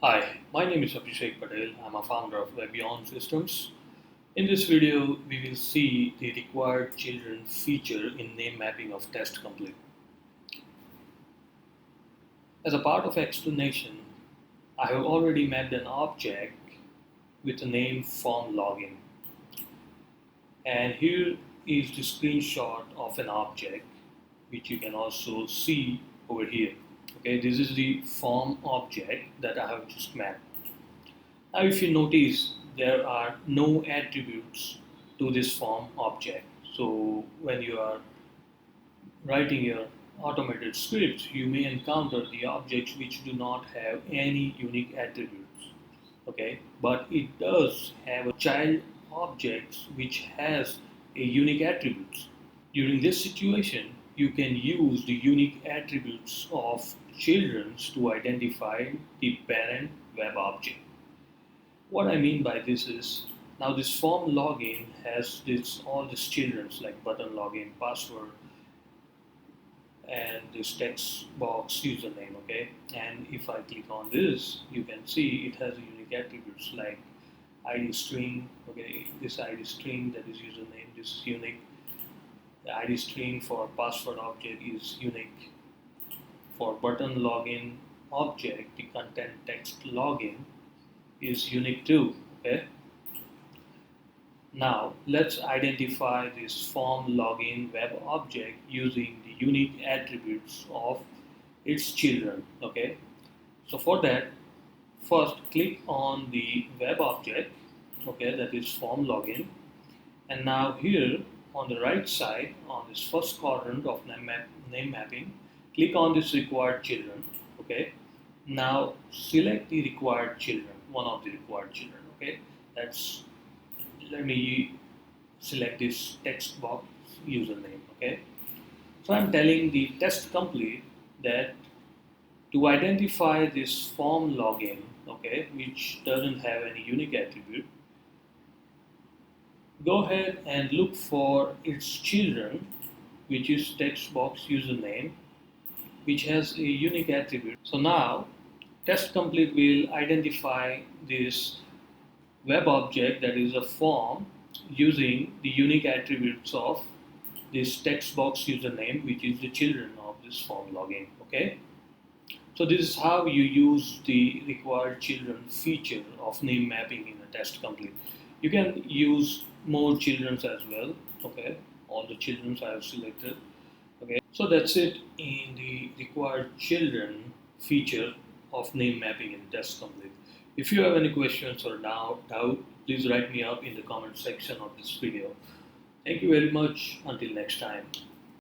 Hi, my name is Abhishek Patel. I'm a founder of Beyond Systems. In this video, we will see the required children feature in name mapping of TestComplete. As a part of explanation, I have already mapped an object with a name form login. And here is the screenshot of an object, which you can also see over here. Okay, this is the form object that I have just mapped. Now if you notice, there are no attributes to this form object. So when you are writing your automated scripts, you may encounter the objects which do not have any unique attributes. Okay, but it does have a child objects which has a unique attributes. During this situation, you can use the unique attributes of children to identify the parent web object. What I mean by this is, now this form login has all these children's like button login, password, and this text box username. Okay, and if I click on this, you can see it has unique attributes like ID string. Okay, this ID string, that is username, this is unique. The ID string for password object is unique. For button login object, the content text login is unique too. Okay. Now let's identify this form login web object using the unique attributes of its children. Okay. So for that, first click on the web object. Okay, that is form login, and now here on the right side on this first quadrant of name mapping, click on this required children. Okay. Now select the required children, one of the required children. Okay, let me select this text box username. Okay, so I'm telling the test complete that to identify this form login, okay, which doesn't have any unique attribute, go ahead and look for its children, which is text box username, which has a unique attribute. So now TestComplete will identify this web object, that is a form, using the unique attributes of this text box username, which is the children of this form login. Okay, so this is how you use the required children feature of name mapping in a TestComplete. You can use more children as well. Okay, all the children I have selected. Okay, so that's it in the required children feature of name mapping in TestComplete. If you have any questions or doubt, please write me up in the comment section of this video. Thank you very much. Until next time.